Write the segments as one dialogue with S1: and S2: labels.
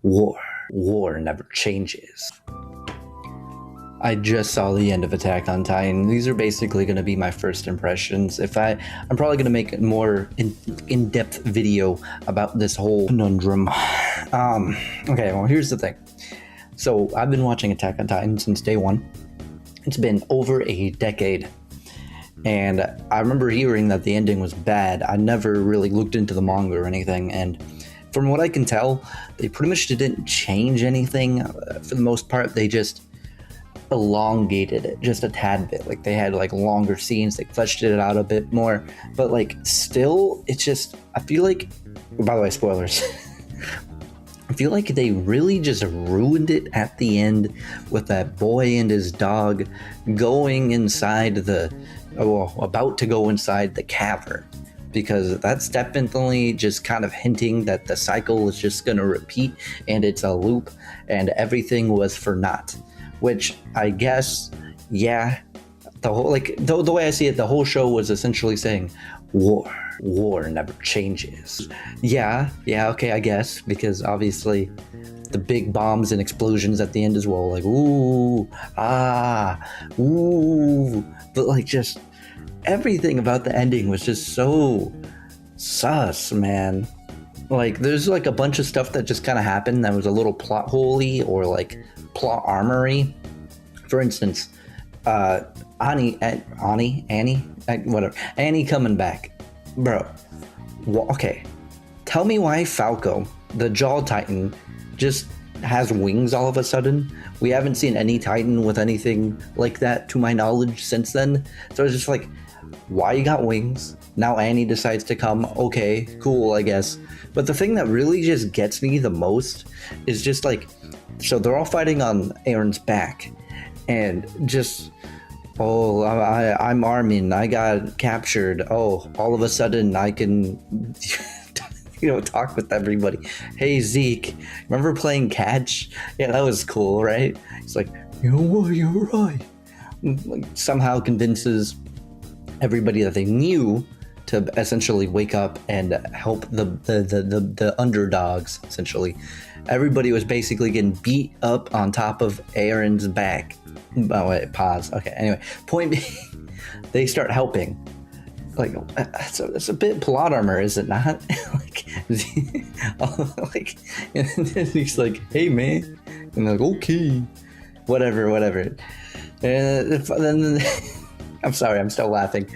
S1: War never changes. I just saw the end of Attack on Titan. These are basically going to be my first impressions. I'm probably going to make a more in-depth video about this whole conundrum. Okay, well, here's the thing. So I've been watching Attack on Titan since day one. It's been over a decade. And I remember hearing that the ending was bad. I never really looked into the manga or anything. And from what I can tell, they pretty much didn't change anything. For the most part, they just elongated it just a tad bit. Like, they had like longer scenes, they fleshed it out a bit more, but like still it's just, I feel like, by the way, spoilers. I feel like they really just ruined it at the end with that boy and his dog going inside about to go inside the cavern, because that's definitely just kind of hinting that the cycle is just going to repeat and it's a loop and everything was for naught. Which I guess, yeah, the whole, like, the way I see it, the whole show was essentially saying, war never changes. Yeah, okay, I guess, because obviously the big bombs and explosions at the end as well, like, ooh, but like just everything about the ending was just so sus, man. Like, there's like a bunch of stuff that just kind of happened that was a little plot holey or like plot armory. For instance, Annie, coming back, bro. Okay, tell me why Falco, the Jaw Titan, just has wings all of a sudden. We haven't seen any Titan with anything like that, to my knowledge, since then. So it's just like, why you got wings? Now Annie decides to come. Okay, cool, I guess. But the thing that really just gets me the most is just like, so they're all fighting on Eren's back, and just, oh, I'm Armin, I got captured. Oh, all of a sudden I can, talk with everybody. Hey Zeke, remember playing catch? Yeah, that was cool, right? It's like, you know what, you're right. Like, somehow convinces everybody that they knew to essentially wake up and help the underdogs, essentially. Everybody was basically getting beat up on top of Eren's back. Oh, wait, pause. Okay, anyway, point being, they start helping. Like, it's a bit plot armor, is it not? like, and then he's like, hey, man. And they're like, okay. Whatever. And then, I'm sorry, I'm still laughing.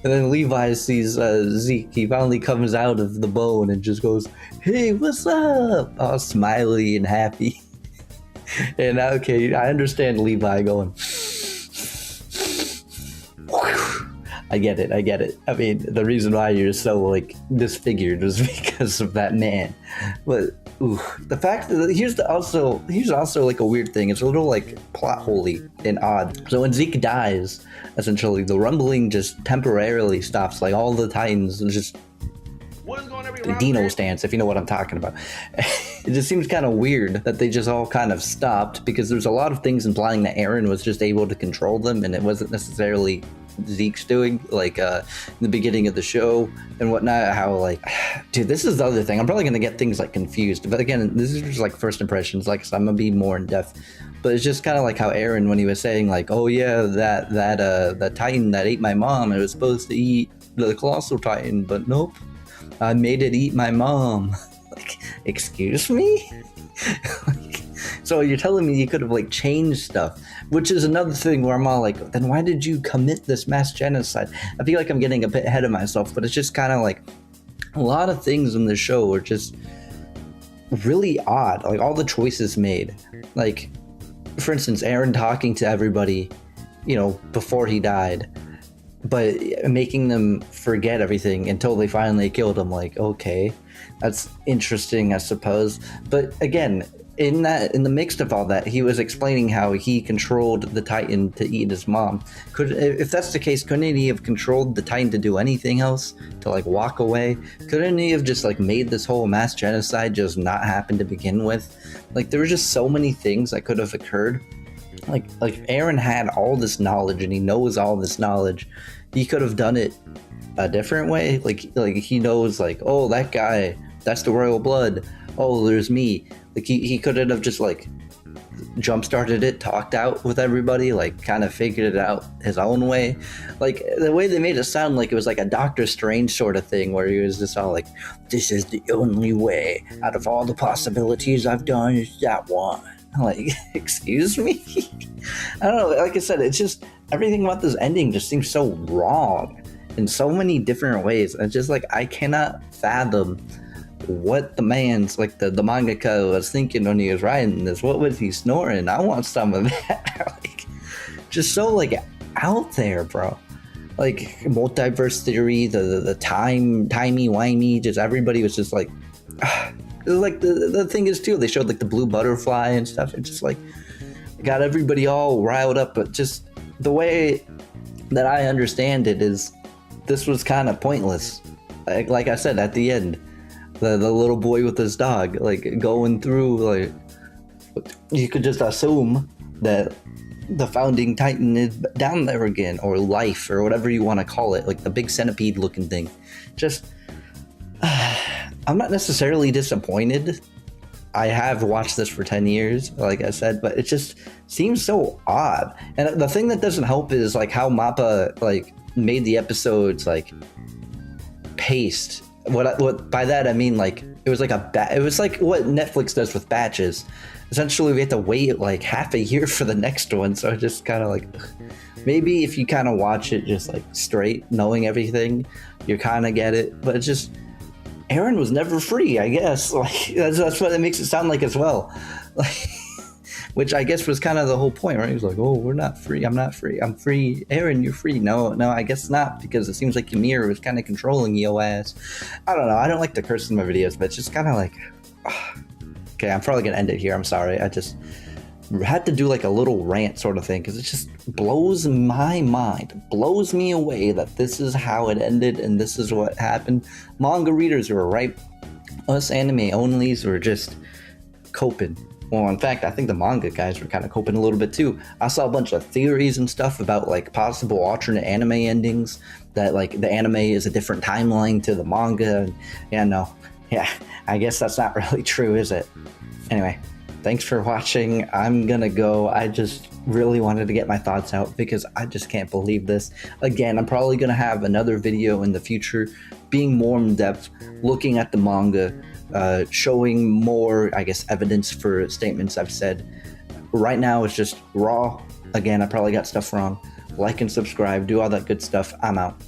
S1: And then Levi sees Zeke. He finally comes out of the bone and just goes, hey, what's up? All smiley and happy. And okay, I understand Levi going, I get it. I mean, the reason why you're so like disfigured was because of that man. But the fact that here's also like a weird thing. It's a little like plot holy and odd. So when Zeke dies, essentially the rumbling just temporarily stops. Like, all the Titans just Dino stance, if you know what I'm talking about. It just seems kind of weird that they just all kind of stopped, because there's a lot of things implying that Eren was just able to control them, and it wasn't necessarily Zeke's doing, like in the beginning of the show and whatnot. How, like, dude, this is the other thing. I'm probably gonna get things like confused, but again, this is just like first impressions. Like, so I'm gonna be more in depth. But it's just kind of like how Eren, when he was saying like, oh yeah, that Titan that ate my mom, it was supposed to eat the Colossal Titan, but nope, I made it eat my mom. Like, excuse me? Like, so you're telling me you could have like changed stuff, which is another thing where I'm all like, then why did you commit this mass genocide? I feel like I'm getting a bit ahead of myself, but it's just kind of like a lot of things in the show are just really odd. Like, all the choices made, like, for instance, Eren talking to everybody, before he died, but making them forget everything until they finally killed him. Like, okay, that's interesting, I suppose. But again, in the mix of all that, he was explaining how he controlled the Titan to eat his mom. If that's the case, couldn't he have controlled the Titan to do anything else? To like walk away? Couldn't he have just like made this whole mass genocide just not happen to begin with? Like, there were just so many things that could have occurred. Like Eren had all this knowledge, and he knows all this knowledge. He could have done it a different way. Like he knows, like, oh, that guy, that's the royal blood. Oh, there's me. Like he couldn't have just like jump started it, talked out with everybody, like kind of figured it out his own way. Like the way they made it sound like it was like a Doctor Strange sort of thing, where he was just all like, "This is the only way. Out of all the possibilities I've done, is that one." Like, excuse me. I don't know. Like I said, it's just everything about this ending just seems so wrong in so many different ways. It's just like I cannot fathom what the man's like the mangaka was thinking when he was writing this. What was he snoring? I want some of that. Like, just so like out there, bro. Like multiverse theory, the timey-wimey, just everybody was just like like the thing is too, they showed like the blue butterfly and stuff. It just like got everybody all riled up. But just the way that I understand it is this was kind of pointless. Like I said at the end, the little boy with his dog, like going through, like you could just assume that the founding titan is down there again, or life, or whatever you want to call it, like the big centipede looking thing. Just I'm not necessarily disappointed. I have watched this for 10 years, like I said, but it just seems so odd. And the thing that doesn't help is like how Mappa like made the episodes like paced. What by that I mean, like it was like it was like what Netflix does with batches. Essentially, we have to wait like half a year for the next one. So I just kind of like, maybe if you kind of watch it just like straight, knowing everything, you kind of get it. But it's just, Eren was never free, I guess. Like that's what it makes it sound like as well. Like, which I guess was kind of the whole point, right? He was like, "Oh, we're not free. I'm not free. I'm free. Eren, you're free." No, I guess not, because it seems like Ymir was kind of controlling yo ass. I don't know. I don't like to curse in my videos, but it's just kind of like, okay, I'm probably gonna end it here. I'm sorry. I just had to do like a little rant sort of thing, because it just blows my mind, blows me away that this is how it ended and this is what happened. Manga readers were right. Us anime onlys were just coping. Well, in fact, I think the manga guys were kind of coping a little bit too. I saw a bunch of theories and stuff about like possible alternate anime endings, that like the anime is a different timeline to the manga. And I guess that's not really true, is it? Anyway, thanks for watching. I'm gonna go. I just really wanted to get my thoughts out because I just can't believe this. Again, I'm probably gonna have another video in the future being more in depth, looking at the manga, showing more, I guess, evidence for statements I've said. Right now it's just raw. Again, I probably got stuff wrong. Like and subscribe, do all that good stuff. I'm out.